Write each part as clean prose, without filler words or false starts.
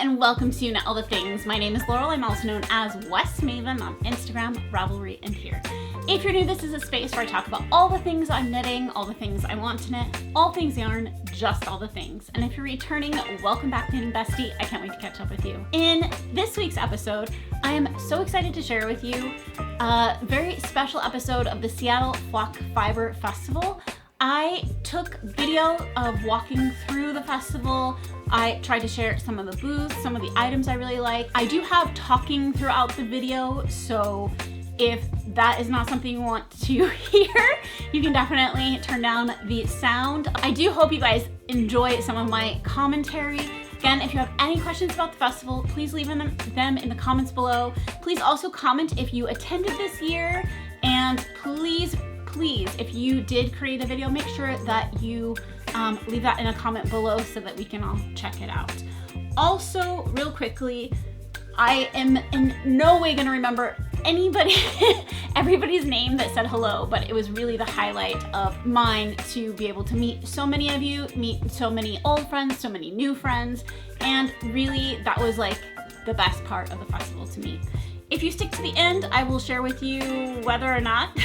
and welcome to Knit All the Things. My name is Laurel. I'm also known as West Maven on Instagram, Ravelry, and here. If you're new, this is a space where I talk about all the things I'm knitting, all the things I want to knit, all things yarn, just all the things. And if you're returning, welcome back, Knitting Bestie. I can't wait to catch up with you. In this week's episode, I am so excited to share with you a very special episode of the Seattle Flock Fiber Festival. I took video of walking through the festival. I tried to share some of the booths, some of the items I really like. I do have talking throughout the video, so if that is not something you want to hear, you can definitely turn down the sound. I do hope you guys enjoy some of my commentary. Again, if you have any questions about the festival, please leave them in the comments below. Please also comment if you attended this year, and please, if you did create a video, make sure that you leave that in a comment below so that we can all check it out. Also, real quickly, I am in no way gonna remember everybody's name that said hello, but it was really the highlight of mine to be able to meet so many of you, meet so many old friends, so many new friends, and really that was like the best part of the festival to me. If you stick to the end, I will share with you whether or not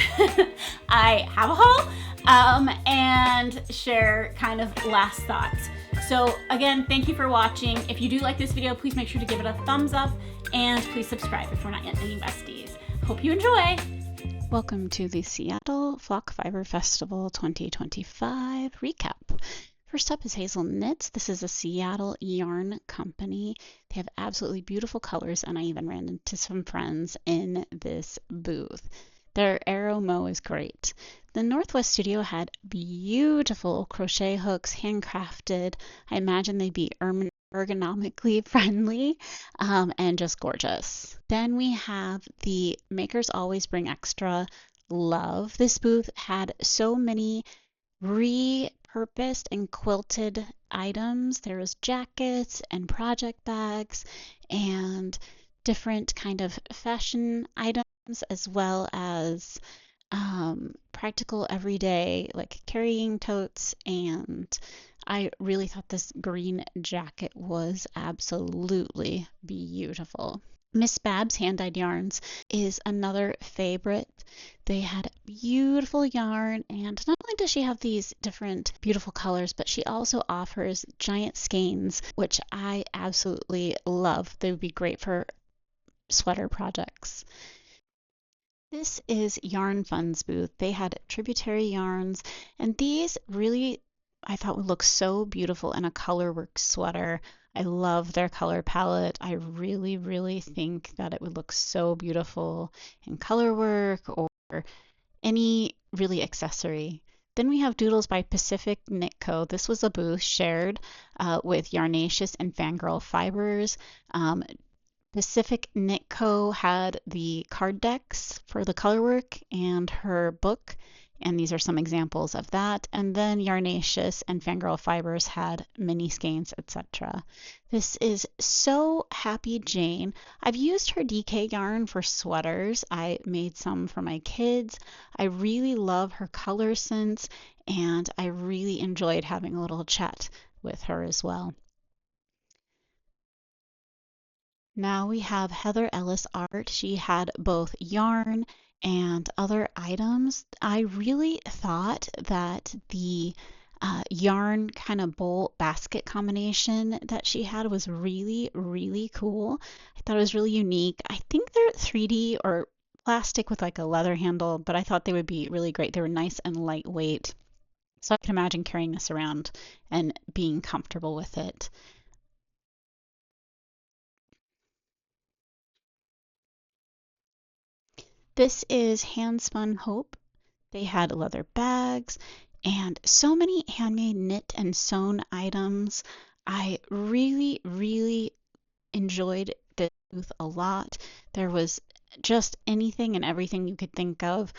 I have a haul and share kind of last thoughts. So again, thank you for watching. If you do like this video, please make sure to give it a thumbs up and please subscribe if we're not yet Knitting Besties. Hope you enjoy. Welcome to the Seattle Flock Fiber Festival 2025 recap. First up is Hazel Knits. This is a Seattle yarn company. They have absolutely beautiful colors, and I even ran into some friends in this booth. Their arrow mow is great. The Northwest studio had beautiful crochet hooks, handcrafted. I imagine they'd be ergonomically friendly and just gorgeous. Then we have the Makers Always Bring Extra Love. This booth had so many repurposed and quilted items. There was jackets and project bags and different kind of fashion items, as well as practical everyday like carrying totes, and I really thought this green jacket was absolutely beautiful. Miss Babs Hand-Dyed Yarns is another favorite. They had beautiful yarn, and not only does she have these different beautiful colors, but she also offers giant skeins, which I absolutely love. They would be great for sweater projects. This is Yarn Fun's booth. They had tributary yarns, and these really I thought would look so beautiful in a colorwork sweater. I love their color palette. I really think that it would look so beautiful in colorwork or any really accessory. Then we have Doodles by Pacific Knit Co. This was a booth shared with Yarnacious and Fangirl Fibers. Pacific Knit Co. had the card decks for the colorwork and her book, and these are some examples of that. And then Yarnacious and Fangirl Fibers had mini skeins, etc. This is So Happy Jane. I've used her DK yarn for sweaters. I made some for my kids. I really love her color sense, and I really enjoyed having a little chat with her as well. Now we have Heather Ellis Art. She had both yarn and other items. I really thought that the yarn kind of bowl basket combination that she had was really cool. I thought it was really unique. I think they're 3D or plastic with like a leather handle, but I thought they would be really great. They were nice and lightweight, so I can imagine carrying this around and being comfortable with it. This is Handspun Hope. They had leather bags and so many handmade knit and sewn items. I really enjoyed this booth a lot. There was just anything and everything you could think of,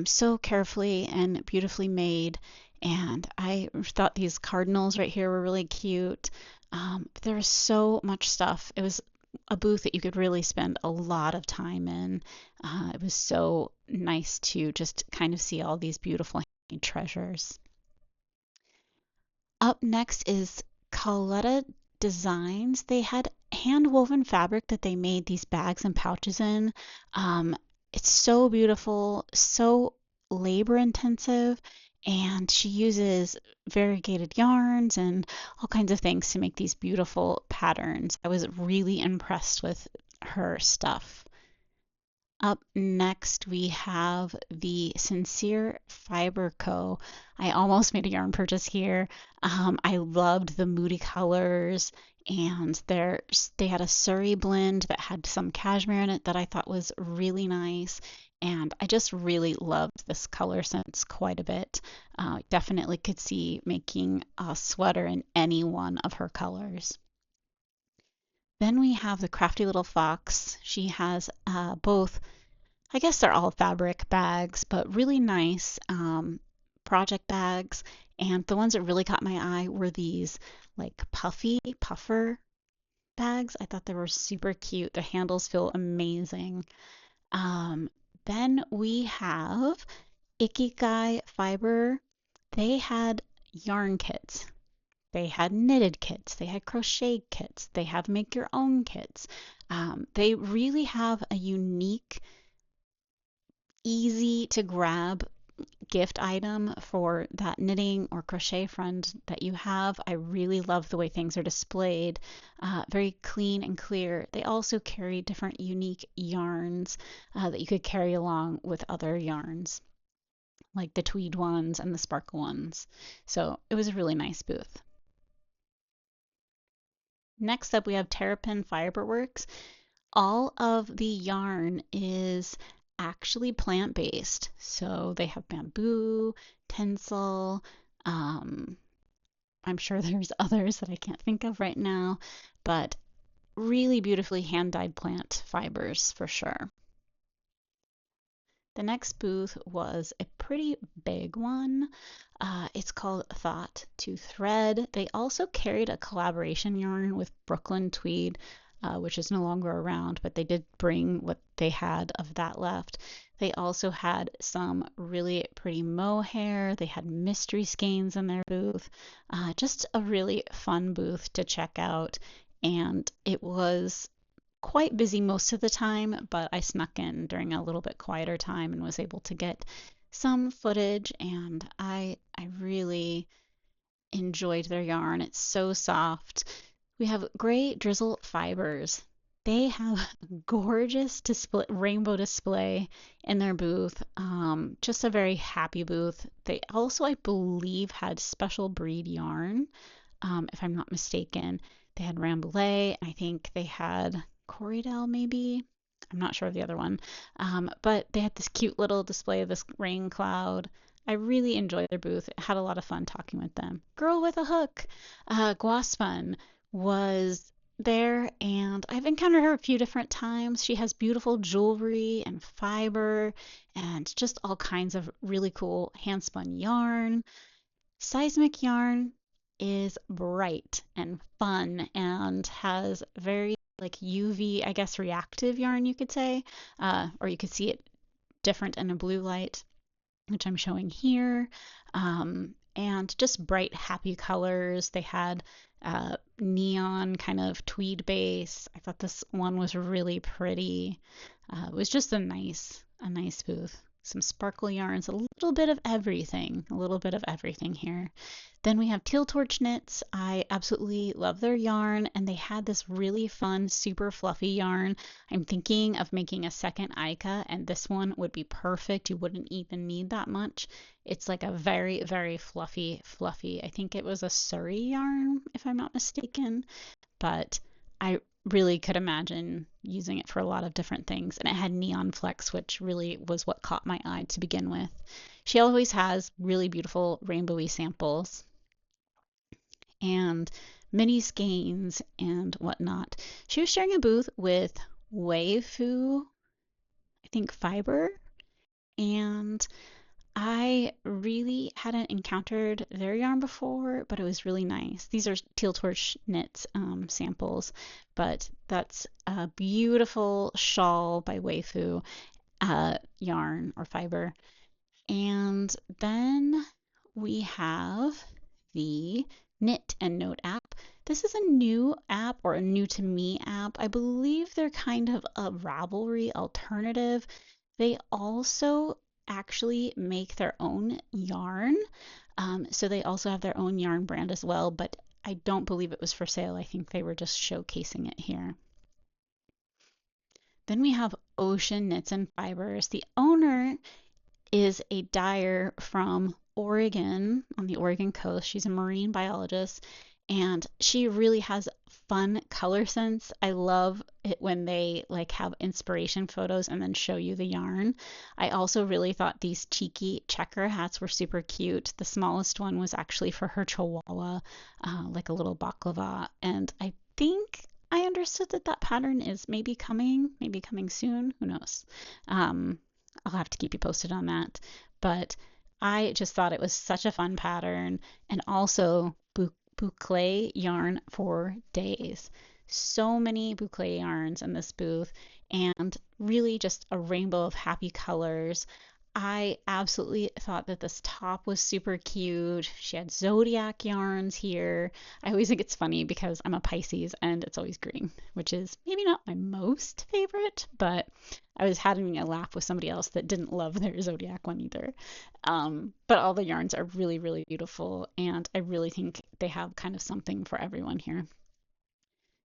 so carefully and beautifully made. And I thought these cardinals right here were really cute. There was so much stuff. It was a booth that you could really spend a lot of time in. It was so nice to just kind of see all these beautiful handmade treasures. Up next is Coletta Designs. They had hand woven fabric that they made these bags and pouches in. Um, it's so beautiful, so labor intensive, and she uses variegated yarns and all kinds of things to make these beautiful patterns. I was really impressed with her stuff. Up next, we have the Sincere Fiber Co. I almost made a yarn purchase here. I loved the moody colors, and they had a Surrey blend that had some cashmere in it that I thought was really nice. And I just really loved this color sense quite a bit. Definitely could see making a sweater in any one of her colors. Then we have the Crafty Little Fox. She has both, I guess they're all fabric bags, but really nice project bags. And the ones that really caught my eye were these like puffy puffer bags. I thought they were super cute. The handles feel amazing. Um, then we have Ikigai Fiber. They had yarn kits. They had knitted kits. They had crochet kits. They have make your own kits. They really have a unique, easy to grab gift item for that knitting or crochet friend that you have. I really love the way things are displayed, very clean and clear. They also carry different unique yarns that you could carry along with other yarns, like the tweed ones and the sparkle ones. So it was a really nice booth. Next up, we have Terrapin Fiberworks. All of the yarn is actually plant-based. So they have bamboo, tencel, I'm sure there's others that I can't think of right now, but really beautifully hand-dyed plant fibers for sure. The next booth was a pretty big one. It's called Thought to Thread. They also carried a collaboration yarn with Brooklyn Tweed, which is no longer around, but they did bring what they had of that left. They also had some really pretty mohair. They had mystery skeins in their booth. Just a really fun booth to check out. And it was quite busy most of the time, but I snuck in during a little bit quieter time and was able to get some footage, and I really enjoyed their yarn. It's so soft. We have Gray Drizzle Fibers. They have a gorgeous display, rainbow display in their booth. Just a very happy booth. They also, I believe, had special breed yarn, if I'm not mistaken. They had Rambouillet. I think they had Corriedale, maybe. I'm not sure of the other one. But they had this cute little display of this rain cloud. I really enjoyed their booth. I had a lot of fun talking with them. Girl with a Hook, Guaspun, was there, and I've encountered her a few different times. She has beautiful jewelry and fiber and just all kinds of really cool handspun yarn. Seismic yarn is bright and fun and has very like UV, I guess, reactive yarn, you could say, or you could see it different in a blue light, which I'm showing here. And just bright, happy colors. They had neon kind of tweed base. I thought this one was really pretty. It was just a nice booth. Some sparkle yarns, a little bit of everything here. Then we have Teal Torch Knits. I absolutely love their yarn, and they had this really fun, super fluffy yarn. I'm thinking of making a second Ica, and this one would be perfect. You wouldn't even need that much. It's like a very, very fluffy. I think it was a Surrey yarn, if I'm not mistaken, but I really could imagine using it for a lot of different things. And it had neon flecks, which really was what caught my eye to begin with. She always has really beautiful rainbowy samples and mini skeins and whatnot. She was sharing a booth with Waifu, I think Fiber, and I really hadn't encountered their yarn before, but it was really nice. These are Teal Torch Knits samples, but that's a beautiful shawl by Waifu yarn or fiber. And then we have the Knit and Note app. This is a new app or a new to me app. I believe they're kind of a Ravelry alternative. They also actually make their own yarn. So they also have their own yarn brand as well, but I don't believe it was for sale. I think they were just showcasing it here. Then we have Ocean Knits and Fibers. The owner is a dyer from Oregon, on the Oregon coast. She's a marine biologist, and she really has fun color sense. I love it when they like have inspiration photos and then show you the yarn. I also really thought these cheeky checker hats were super cute. The smallest one was actually for her chihuahua, like a little baklava, and I think I understood that that pattern is maybe coming soon. Who knows? I'll have to keep you posted on that. But I just thought it was such a fun pattern, and also boucle yarn for days. So many boucle yarns in this booth, and really just a rainbow of happy colors. I absolutely thought that this top was super cute. She had zodiac yarns here. I always think it's funny because I'm a Pisces and it's always green, which is maybe not my most favorite, but I was having a laugh with somebody else that didn't love their zodiac one either. But all the yarns are really, really beautiful, and I really think they have kind of something for everyone here.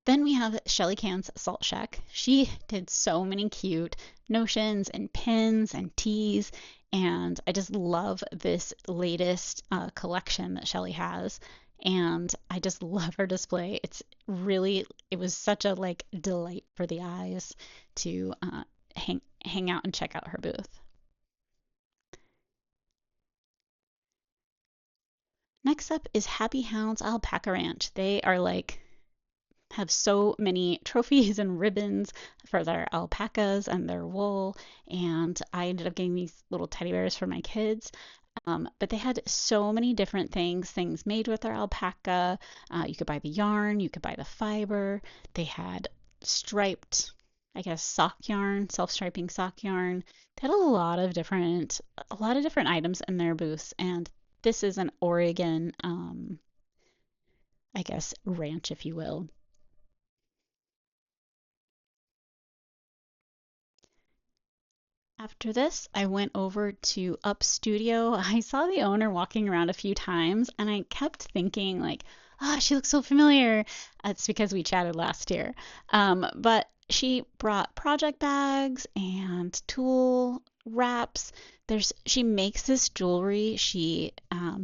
Then we have Shelly Can's Salt Shack. She did so many cute notions and pins and tees, and I just love this latest collection that Shelly has. And I just love her display. It was such a like delight for the eyes to hang out and check out her booth. Next up is Happy Hounds Alpaca Ranch. They are like have so many trophies and ribbons for their alpacas and their wool. And I ended up getting these little teddy bears for my kids. But they had so many different things made with their alpaca. You could buy the yarn, you could buy the fiber. They had striped, I guess, sock yarn, self-striping sock yarn. They had a lot of different items in their booths. And this is an Oregon, I guess, ranch, if you will. After this, I went over to Up Studio. I saw the owner walking around a few times and I kept thinking like, ah, oh, she looks so familiar. It's because we chatted last year. But she brought project bags and tool wraps. She makes this jewelry. She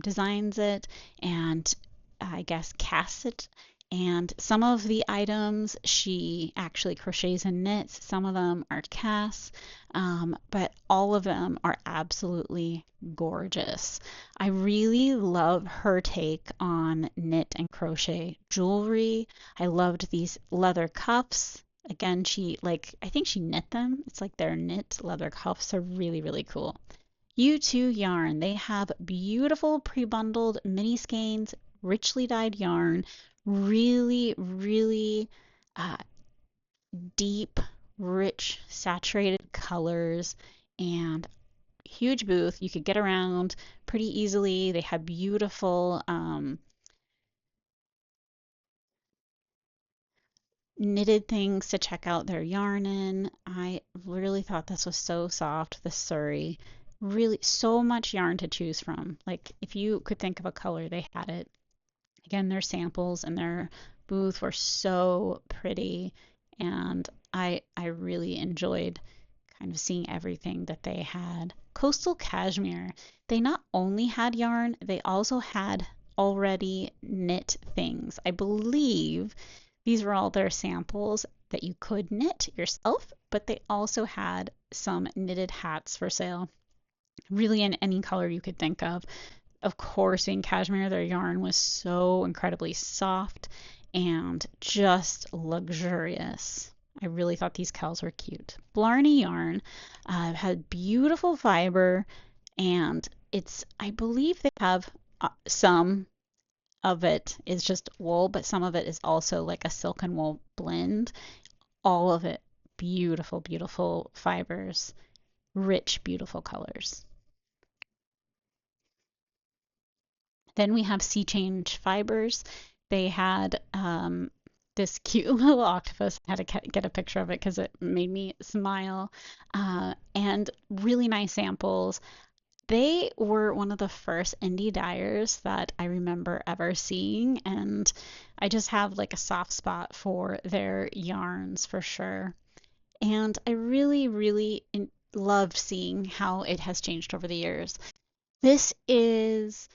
designs it and I guess casts it. And some of the items she actually crochets and knits. Some of them are casts, but all of them are absolutely gorgeous. I really love her take on knit and crochet jewelry. I loved these leather cuffs. Again, I think she knit them. It's like their knit leather cuffs are really, really cool. U2 Yarn, they have beautiful pre-bundled mini skeins, richly dyed yarn, really, really uh, deep, rich, saturated colors, and huge booth. You could get around pretty easily. They had beautiful knitted things to check out their yarn in. I really thought this was so soft, the Surrey. Really, so much yarn to choose from. Like, if you could think of a color, they had it. Again, their samples and their booth were so pretty, and I really enjoyed kind of seeing everything that they had. Coastal Cashmere, they not only had yarn, they also had already knit things. I believe these were all their samples that you could knit yourself, but they also had some knitted hats for sale, really in any color you could think of. Of course, in cashmere, their yarn was so incredibly soft and just luxurious. I really thought these cows were cute. Blarney yarn had beautiful fiber, and I believe they have some of it is just wool, but some of it is also like a silk and wool blend. All of it beautiful, beautiful fibers, rich, beautiful colors. Then we have Sea Change Fibers. They had this cute little octopus. I had to get a picture of it because it made me smile. And really nice samples. They were one of the first indie dyers that I remember ever seeing, and I just have like a soft spot for their yarns for sure. And I really loved seeing how it has changed over the years. This is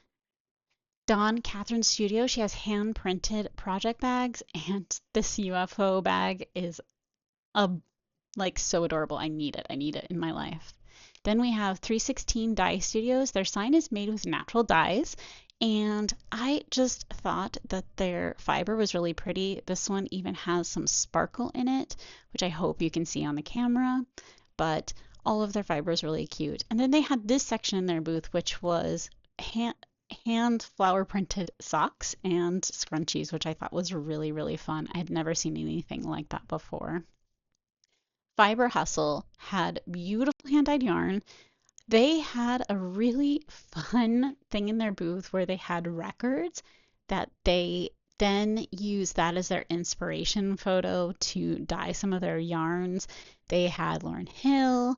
Dawn Catherine's studio. She has hand printed project bags, and this UFO bag is a like so adorable. I need it. I need it in my life. Then we have 316 Dye Studios. Their sign is made with natural dyes, and I just thought that their fiber was really pretty. This one even has some sparkle in it, which I hope you can see on the camera, but all of their fiber is really cute. And then they had this section in their booth, which was hand flower printed socks and scrunchies, which I thought was really fun. I had never seen anything like that before. Fiber Hustle had beautiful hand-dyed yarn. They had a really fun thing in their booth where they had records that they then used that as their inspiration photo to dye some of their yarns. They had Lauryn Hill,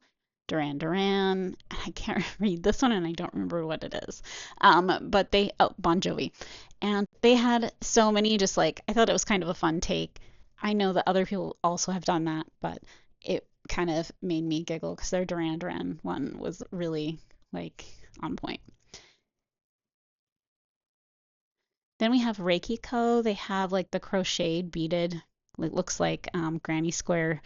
Duran Duran, and I can't read this one and I don't remember what it is. But Bon Jovi. And they had so many, just like, I thought it was kind of a fun take. I know that other people also have done that, but it kind of made me giggle because their Duran Duran one was really like on point. Then we have Reiki Co. They have like the crocheted beaded, it looks like granny square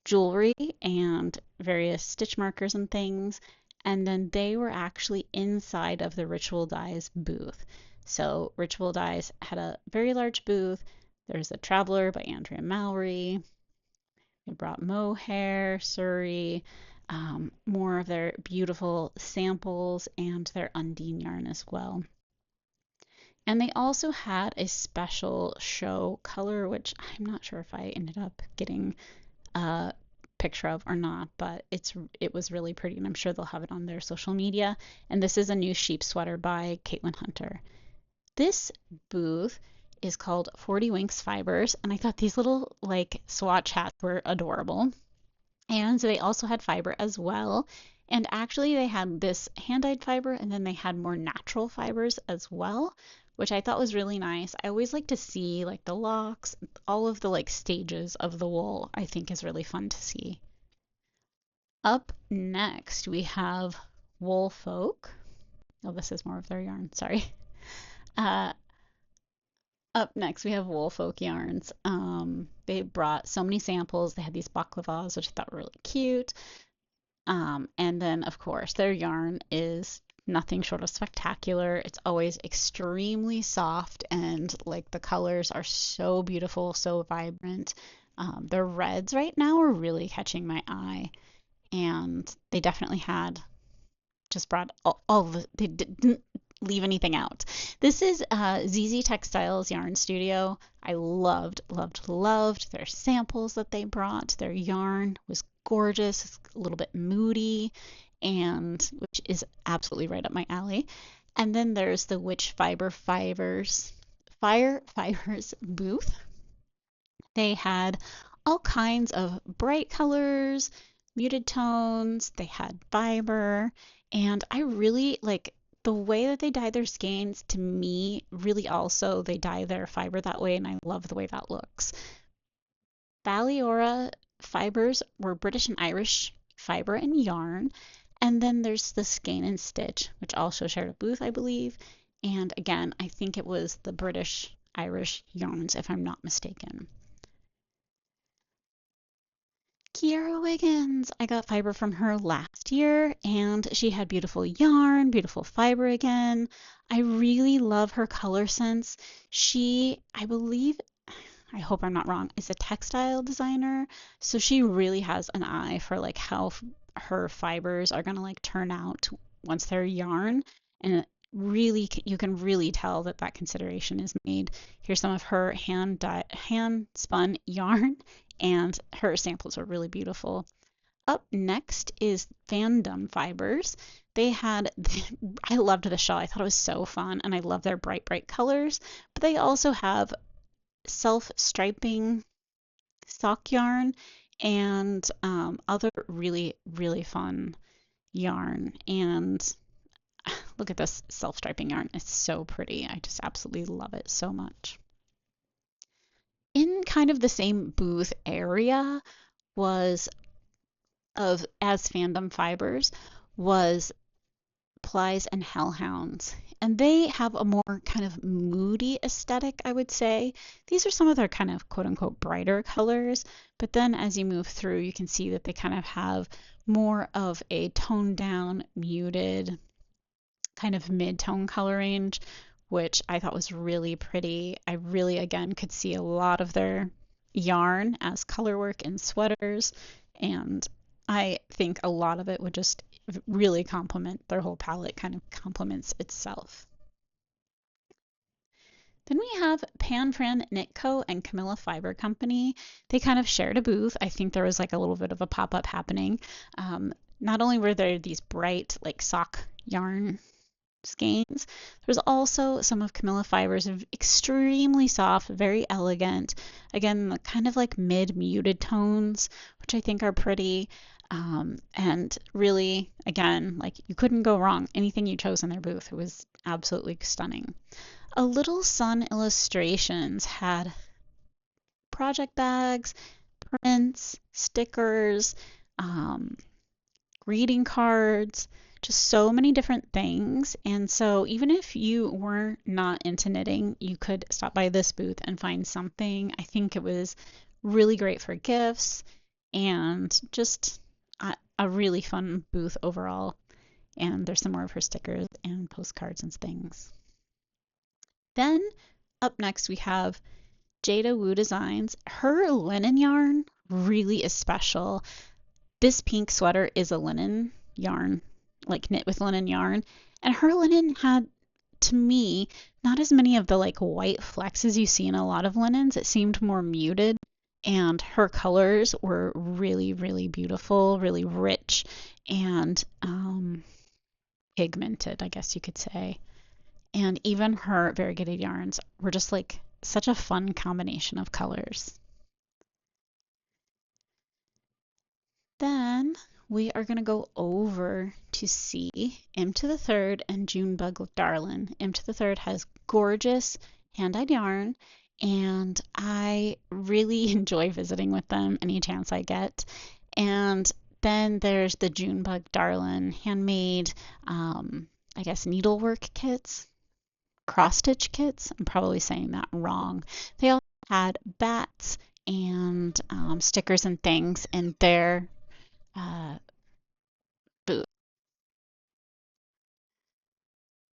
jewelry and various stitch markers and things. And then they were actually inside of the Ritual Dyes booth. So Ritual Dyes had a very large booth. There's a Traveler by Andrea Mowry. They brought mohair, Surrey, more of their beautiful samples and their Undine yarn as well. And they also had a special show color, which I'm not sure if I ended up getting a picture of or not, but it was really pretty, and I'm sure they'll have it on their social media. And this is a new sheep sweater by Caitlin Hunter. This booth is called 40 Winks Fibers, and I thought these little like swatch hats were adorable. And so they also had fiber as well. And actually they had this hand-dyed fiber and then they had more natural fibers as well, which I thought was really nice. I always like to see like the locks, all of the like stages of the wool, I think is really fun to see. Up next we have Wool Folk. Oh, this is more of their yarn, sorry. Uh, Up next, we have Wool Folk yarns. They brought so many samples. They had these baklavas, which I thought were really cute. And then, of course, their yarn is nothing short of spectacular. It's always extremely soft, and like the colors are so beautiful, so vibrant. The reds right now are really catching my eye, and they definitely had just brought all the, they didn't leave anything out. This is ZZ Textiles Yarn Studio. I loved their samples that they brought. Their yarn was gorgeous, it's a little bit moody, and which is absolutely right up my alley. And then there's the Witch Fire Fibers booth. They had all kinds of bright colors, muted tones, they had fiber, and I really like the way that they dye their skeins. To me, really also they dye their fiber that way, and I love the way that looks. Baliora fibers were British and Irish fiber and yarn, and then there's the Skein and Stitch, which also shared a booth, I believe, and again, I think it was the British Irish yarns, if I'm not mistaken. Kiara Wiggins. I got fiber from her last year, and she had beautiful yarn, beautiful fiber again. I really love her color sense. She, I believe, I hope I'm not wrong, is a textile designer, so she really has an eye for like how her fibers are gonna like turn out once they're yarn, and really you can really tell that that consideration is made. Here's some of her hand spun yarn, and her samples are really beautiful. up next is Fandom Fibers. They had, I loved the shawl. I thought it was so fun, and I love their bright, bright colors. But they also have self-striping sock yarn and other really, really fun yarn. And look at this self-striping yarn. It's so pretty. I just absolutely love it so much. In kind of the same booth area was as Fandom Fibers was Plies and Hellhounds. And they have a more kind of moody aesthetic, I would say. These are some of their kind of quote unquote brighter colors, but then as you move through, you can see that they kind of have more of a toned down, muted, kind of mid-tone color range, which I thought was really pretty. I really, again, could see a lot of their yarn as color work in sweaters, and I think a lot of it would just really complement their whole palette, kind of complements itself. Then we have Pan Fran Knit Co. and Camilla Fiber Company. They kind of shared a booth. I think there was like a little bit of a pop-up happening. Not only were there these bright like sock yarn skeins, there's also some of Camilla Fibers of extremely soft, very elegant, again, kind of like mid-muted tones, which I think are pretty. And really, again, like you couldn't go wrong. Anything you chose in their booth, it was absolutely stunning. A Little Sun Illustrations had project bags, prints, stickers, greeting cards, just so many different things. And so even if you were not into knitting, you could stop by this booth and find something. I think it was really great for gifts and just a really fun booth overall. And there's some more of her stickers and postcards and things. Then up next we have Jada Wu Designs. Her linen yarn really is special. This pink sweater is a linen yarn, like knit with linen yarn. And her linen had, to me, not as many of the like white flecks as you see in a lot of linens. It seemed more muted. And her colors were really, really beautiful, really rich, and pigmented, I guess you could say. And even her variegated yarns were just like such a fun combination of colors. Then we are going to go over to see M to the Third and Junebug Darlin. M to the Third has gorgeous hand-dyed yarn, and I really enjoy visiting with them any chance I get. And then there's the Junebug Darlin handmade, I guess, needlework kits, cross-stitch kits. I'm probably saying that wrong. They also had bats and stickers and things in their booth.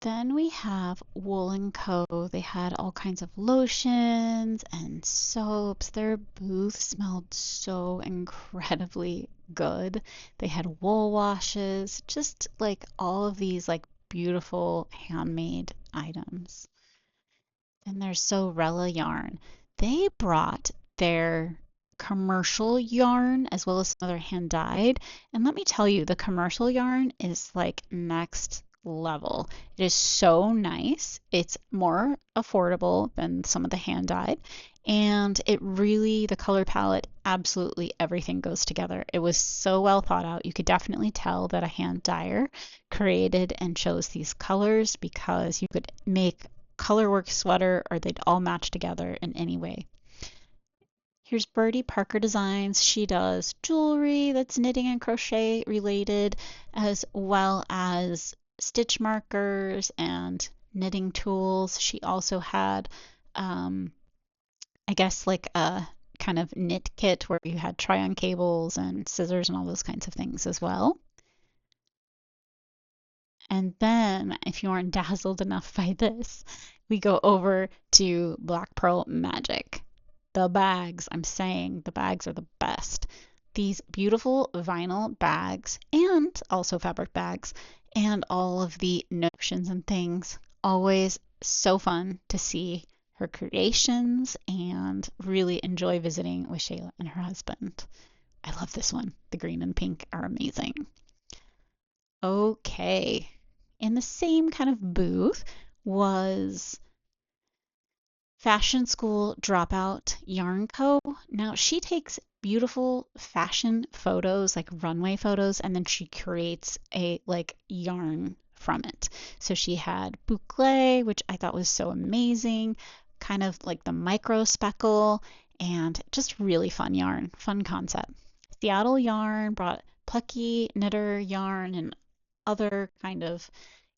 Then we have Wool & Co. They had all kinds of lotions and soaps. Their booth smelled so incredibly good. They had wool washes, just like all of these like beautiful handmade items. And there's Sorella yarn. They brought their commercial yarn as well as some other hand dyed. And let me tell you, the commercial yarn is like next level. It is so nice. It's more affordable than some of the hand dyed. And it really, the color palette, absolutely everything goes together. It was so well thought out. You could definitely tell that a hand dyer created and chose these colors because you could make color work sweater or they'd all match together in any way. Here's Birdie Parker Designs. She does jewelry that's knitting and crochet related, as well as stitch markers and knitting tools. She also had, I guess, like a kind of knit kit where you had try-on cables and scissors and all those kinds of things as well. And then, if you aren't dazzled enough by this, we go over to Black Pearl Magic. The bags, I'm saying the bags are the best. These beautiful vinyl bags and also fabric bags and all of the notions and things. Always so fun to see her creations and really enjoy visiting with Shayla and her husband. I love this one. The green and pink are amazing. Okay. In the same kind of booth was Fashion School Dropout Yarn Co. Now she takes beautiful fashion photos, like runway photos, and then she creates a like yarn from it. So she had boucle, which I thought was so amazing, kind of like the micro speckle, and just really fun yarn, fun concept. Seattle Yarn brought plucky knitter yarn and other kind of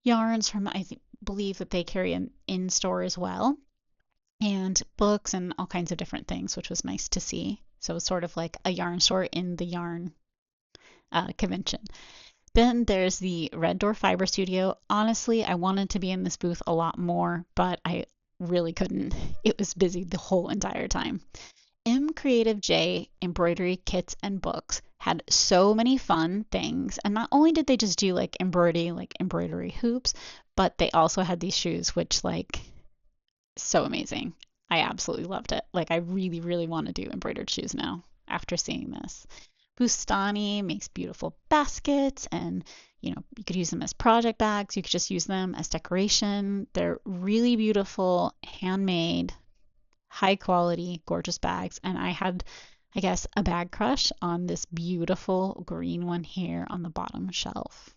yarns from believe that they carry in store as well, and books and all kinds of different things, which was nice to see. So it was sort of like a yarn store in the yarn convention. Then there's the Red Door Fiber Studio. Honestly, I wanted to be in this booth a lot more, but I really couldn't. It was busy the whole entire time. M Creative J embroidery kits and books had so many fun things. And not only did they just do like embroidery hoops, but they also had these shoes, which like so amazing. I absolutely loved it. Like I really, really want to do embroidered shoes now after seeing this. Bustani makes beautiful baskets and you could use them as project bags. You could just use them as decoration. They're really beautiful, handmade, high quality, gorgeous bags. And I had, I guess, a bag crush on this beautiful green one here on the bottom shelf.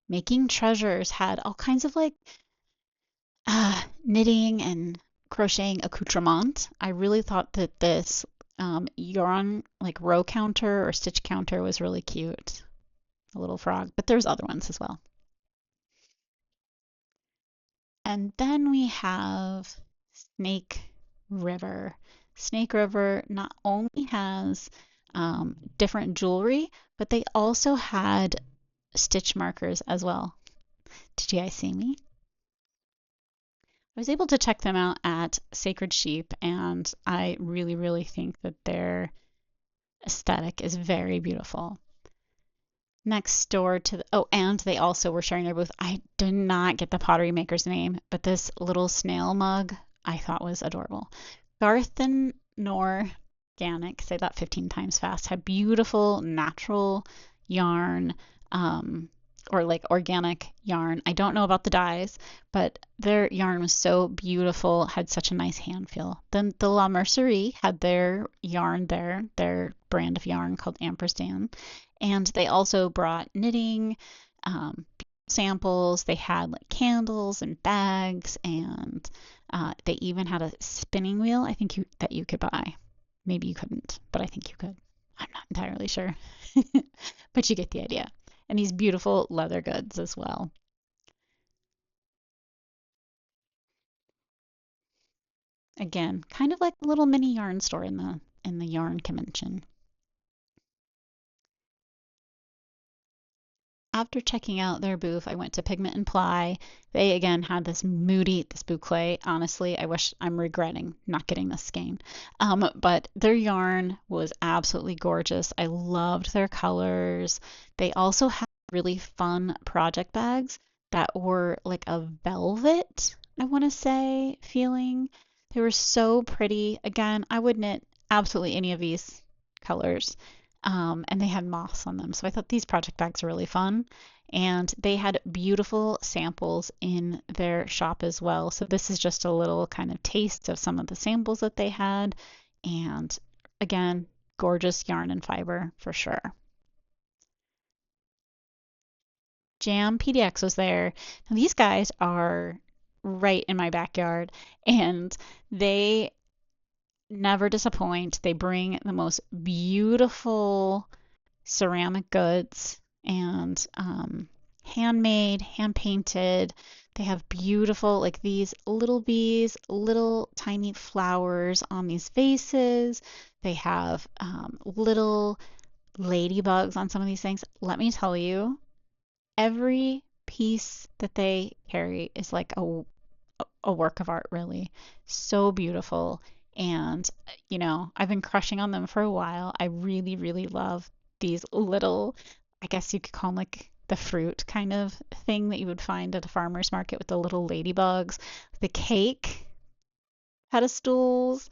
Making Treasures had all kinds of like knitting and crocheting accoutrement. I really thought that this yarn like row counter or stitch counter was really cute. A little frog, but there's other ones as well. And then we have Snake River. Snake River not only has different jewelry, but they also had stitch markers as well. Did you guys see me? I was able to check them out at Sacred Sheep, and I really, really think that their aesthetic is very beautiful. Next door to and they also were sharing their booth. I did not get the pottery maker's name, but this little snail mug I thought was adorable. Garthen Nor Organic, say that 15 times fast, had beautiful natural yarn, or like organic yarn. I don't know about the dyes, but their yarn was so beautiful, had such a nice hand feel. Then the La Mercerie had their yarn there, their brand of yarn called Ampersand. And they also brought knitting, samples. They had like candles and bags, and they even had a spinning wheel. I think that you could buy. Maybe you couldn't, but I think you could. I'm not entirely sure, but you get the idea. And these beautiful leather goods as well. Again, kind of like a little mini yarn store in the yarn convention. After checking out their booth, I went to Pigment and Ply. They again had this boucle. Honestly, I'm regretting not getting this skein. But their yarn was absolutely gorgeous. I loved their colors. They also had really fun project bags that were like a velvet, I want to say, feeling. They were so pretty. Again, I would knit absolutely any of these colors. And they had moss on them. So I thought these project bags were really fun. And they had beautiful samples in their shop as well. So this is just a little kind of taste of some of the samples that they had. And again, gorgeous yarn and fiber for sure. Jam PDX was there. Now these guys are right in my backyard, and they never disappoint. They bring the most beautiful ceramic goods and handmade, hand painted. They have beautiful, like these little bees, little tiny flowers on these vases. They have little ladybugs on some of these things. Let me tell you, every piece that they carry is like a work of art, really. So beautiful. And, I've been crushing on them for a while. I really, really love these little, I guess you could call them like the fruit kind of thing that you would find at a farmer's market with the little ladybugs. The cake pedestals,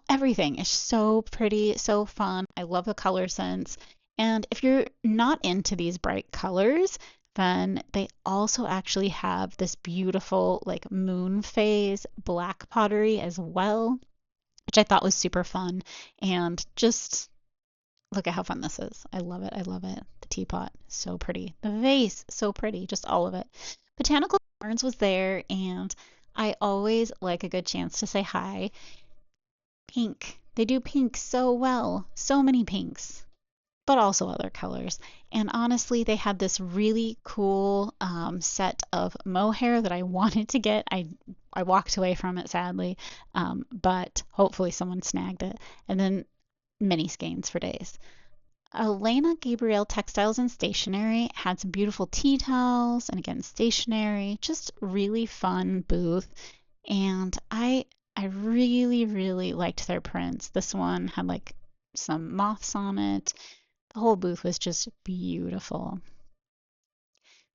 everything is so pretty, so fun. I love the color sense. And if you're not into these bright colors, then they also actually have this beautiful like moon phase black pottery as well, which I thought was super fun. And just look at how fun this is. I love it. I love it. The teapot, so pretty. The vase, so pretty. Just all of it. Botanical Gardens was there, and I always like a good chance to say hi. Pink. They do pink so well. So many pinks, but also other colors. And honestly, they had this really cool set of mohair that I wanted to get. I walked away from it sadly, but hopefully someone snagged it. And then mini skeins for days. Elena Gabriel Textiles and Stationery had some beautiful tea towels and again stationery, just really fun booth. And I really, really liked their prints. This one had like some moths on it. The whole booth was just beautiful.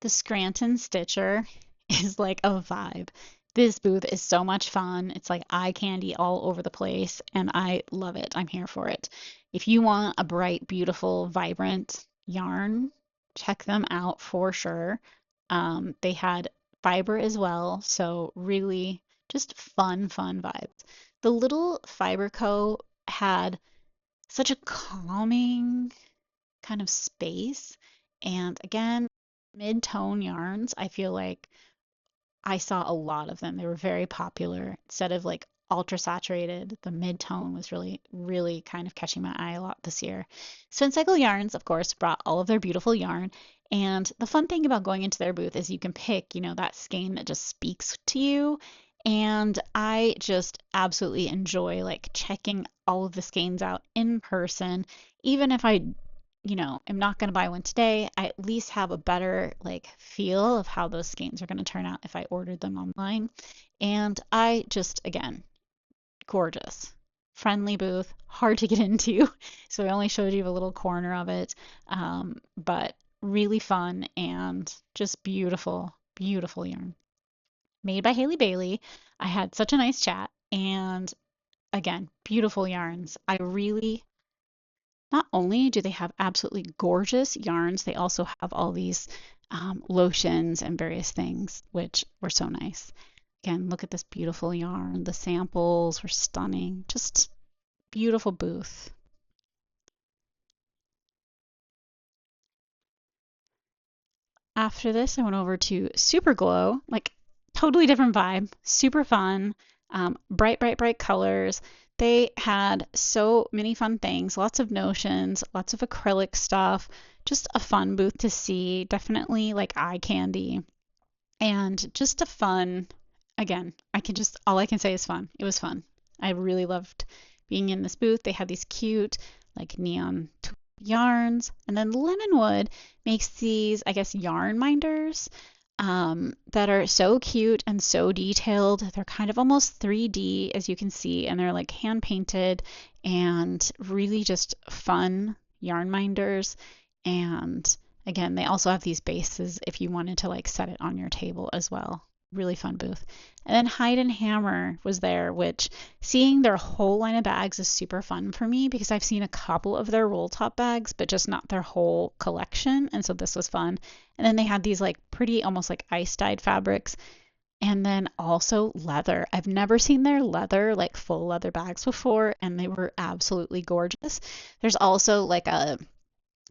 The Scranton Stitcher is like a vibe. This booth is so much fun. It's like eye candy all over the place, and I love it. I'm here for it. If you want a bright, beautiful, vibrant yarn, check them out for sure. They had fiber as well, so really just fun vibes. The Little Fiber Co. had such a calming kind of space. And again, mid-tone yarns, I feel like I saw a lot of them. They were very popular. Instead of like ultra saturated, the mid-tone was really, really kind of catching my eye a lot this year. Spin Cycle Yarns, of course, brought all of their beautiful yarn. And the fun thing about going into their booth is you can pick, that skein that just speaks to you. And I just absolutely enjoy like checking all of the skeins out in person, even if I am not going to buy one today, I at least have a better like feel of how those skeins are going to turn out if I ordered them online. And I just, again, gorgeous. Friendly booth, hard to get into. So I only showed you a little corner of it. But really fun and just beautiful, beautiful yarn. Made by Haley Bailey. I had such a nice chat. And again, beautiful yarns. I really not only do they have absolutely gorgeous yarns, they also have all these lotions and various things, which were so nice. Again, look at this beautiful yarn. The samples were stunning. Just beautiful booth. After this, I went over to Super Glow, like totally different vibe, super fun, bright, bright, bright colors. They had so many fun things, lots of notions, lots of acrylic stuff, just a fun booth to see, definitely like eye candy, and just a fun, again, all I can say is fun. It was fun. I really loved being in this booth. They had these cute, like neon yarns. And then Lemonwood makes these, I guess, yarn minders that are so cute and so detailed. They're kind of almost 3D, as you can see, and they're like hand painted and really just fun yarn minders. And again, they also have these bases if you wanted to like set it on your table as well. Really fun booth. And then Hide and Hammer was there, which seeing their whole line of bags is super fun for me because I've seen a couple of their roll top bags, but just not their whole collection. And so this was fun. And then they had these like pretty, almost like ice dyed fabrics. And then also leather. I've never seen their leather, like full leather bags before, and they were absolutely gorgeous. There's also like a,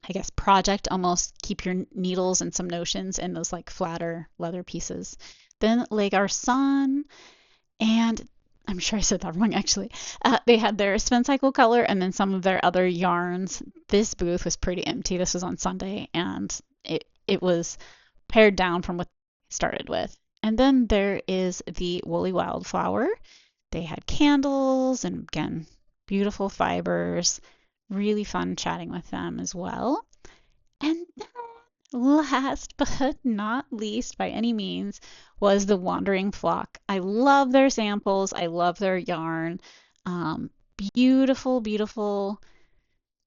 I guess, project almost keep your needles and some notions in those like flatter leather pieces. Then Le Garçon, and I'm sure I said that wrong actually. They had their spin cycle color and then some of their other yarns. This booth was pretty empty. This was on Sunday, and it was pared down from what they started with. And then there is the Woolly Wildflower. They had candles and again, beautiful fibers. Really fun chatting with them as well. And then last but not least by any means was the Wandering Flock. I love their samples. I love their yarn. Beautiful, beautiful,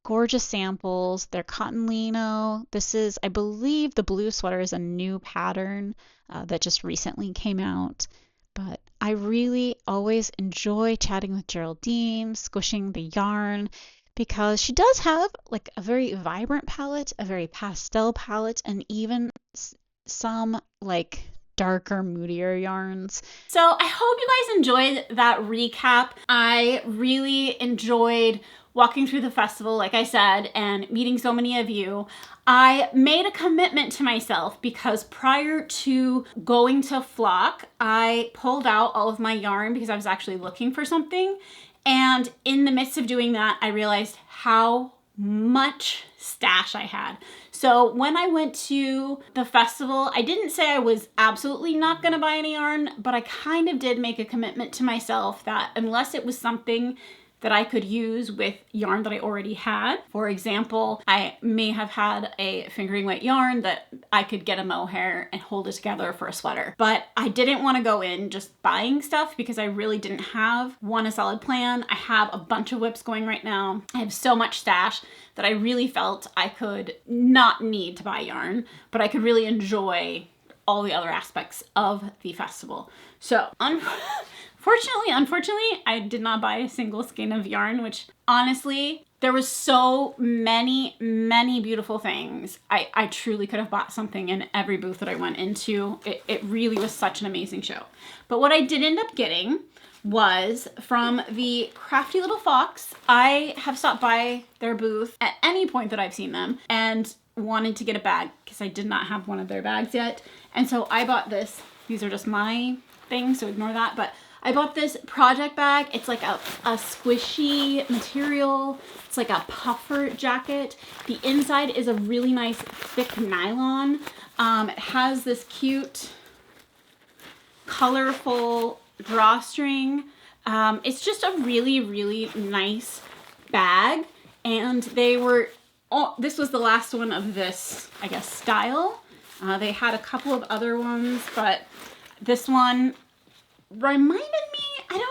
gorgeous samples. Their cotton lino. This is, I believe, the blue sweater is a new pattern that just recently came out. But I really always enjoy chatting with Geraldine, squishing the yarn, because she does have like a very vibrant palette, a very pastel palette, and even some like darker, moodier yarns. So I hope you guys enjoyed that recap. I really enjoyed walking through the festival, like I said, and meeting so many of you. I made a commitment to myself because prior to going to Flock, I pulled out all of my yarn because I was actually looking for something. And in the midst of doing that, I realized how much stash I had. So when I went to the festival, I didn't say I was absolutely not going to buy any yarn, but I kind of did make a commitment to myself that unless it was something that I could use with yarn that I already had. For example, I may have had a fingering weight yarn that I could get a mohair and hold it together for a sweater. But I didn't want to go in just buying stuff because I really didn't have a solid plan. I have a bunch of whips going right now. I have so much stash that I really felt I could not need to buy yarn, but I could really enjoy all the other aspects of the festival. So Unfortunately, I did not buy a single skein of yarn, which honestly, there was so many beautiful things. I truly could have bought something in every booth that I went into. It really was such an amazing show. But what I did end up getting was from the Crafty Little Fox. I have stopped by their booth at any point that I've seen them and wanted to get a bag because I did not have one of their bags yet. And so I bought this. These are just my things, so ignore that. But I bought this project bag. It's like a squishy material. It's like a puffer jacket. The inside is a really nice thick nylon. It has this cute, colorful drawstring. It's just a really nice bag. And this was the last one of this, I guess, style. They had a couple of other ones, but this one reminded me,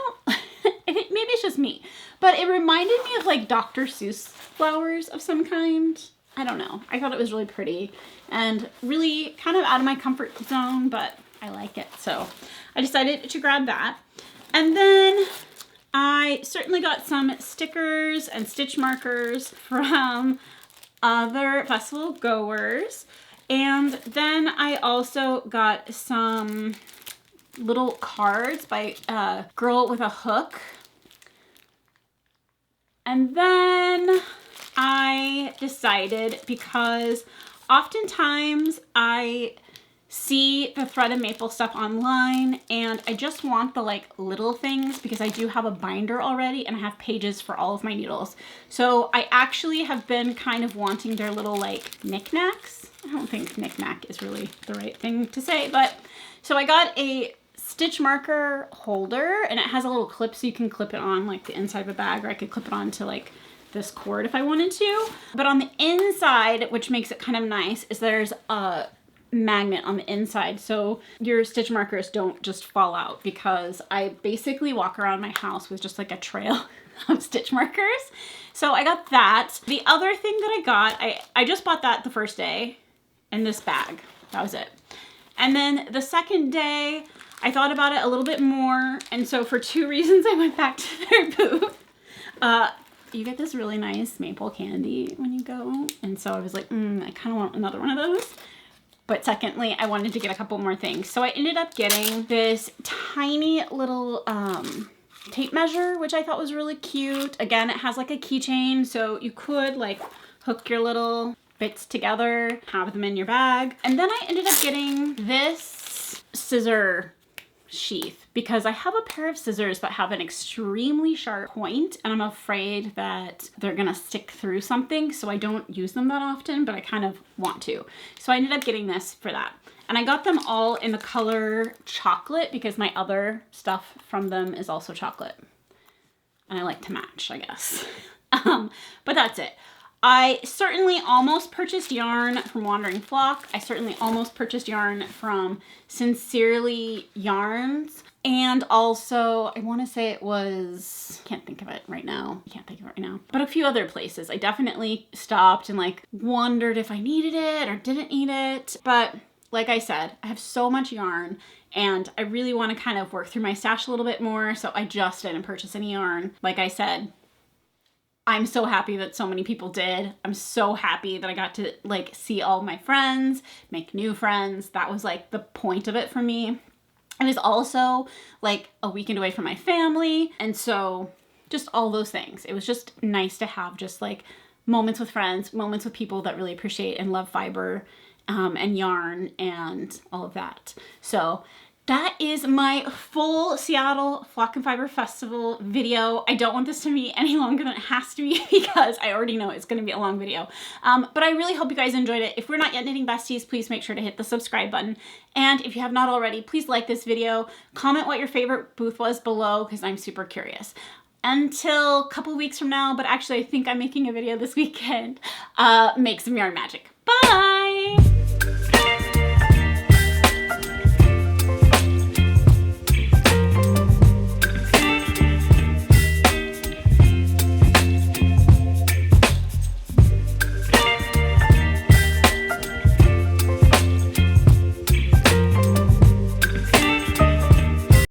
maybe it's just me, but it reminded me of like Dr. Seuss flowers of some kind. I don't know. I thought it was really pretty and really kind of out of my comfort zone, but I like it. So I decided to grab that. And then I certainly got some stickers and stitch markers from other festival goers. And then I also got some little cards by Girl with a Hook. And then I decided, because oftentimes I see the thread and maple stuff online and I just want the like little things because I do have a binder already and I have pages for all of my needles. So I actually have been kind of wanting their little like knickknacks. I don't think knickknack is really the right thing to say, but so I got a stitch marker holder and it has a little clip so you can clip it on like the inside of a bag, or I could clip it on to like this cord if I wanted to. But on the inside, which makes it kind of nice, is there's a magnet on the inside so your stitch markers don't just fall out, because I basically walk around my house with just like a trail of stitch markers. So I got that. The other thing that I got, I just bought that the first day in this bag. That was it. And then the second day, I thought about it a little bit more, and so for 2 reasons I went back to their booth. You get this really nice maple candy when you go, and so I was like, I kind of want another one of those. But secondly, I wanted to get a couple more things. So I ended up getting this tiny little tape measure, which I thought was really cute. Again, it has like a keychain, so you could like hook your little bits together, have them in your bag. And then I ended up getting this scissor sheath because I have a pair of scissors that have an extremely sharp point and I'm afraid that they're gonna stick through something, so I don't use them that often, but I kind of want to. So I ended up getting this for that. And I got them all in the color chocolate because my other stuff from them is also chocolate. And I like to match, I guess. But that's it. I certainly almost purchased yarn from Wandering Flock. I certainly almost purchased yarn from Sincerely Yarns. And also, I want to say it was, can't think of it right now, but a few other places. I definitely stopped and like wondered if I needed it or didn't need it. But like I said, I have so much yarn and I really want to kind of work through my stash a little bit more. So I just didn't purchase any yarn. Like I said, I'm so happy that so many people did. I'm so happy that I got to like see all my friends, make new friends. That was like the point of it for me. It was also like a weekend away from my family. And so just all those things. It was just nice to have just like moments with friends, moments with people that really appreciate and love fiber and yarn and all of that. So that is my full Seattle Flock and Fiber Festival video. I don't want this to be any longer than it has to be because I already know it's going to be a long video. But I really hope you guys enjoyed it. If we're not yet knitting besties, please make sure to hit the subscribe button. And if you have not already, please like this video. Comment what your favorite booth was below because I'm super curious. Until a couple weeks from now, but actually I think I'm making a video this weekend, make some yarn magic. Bye!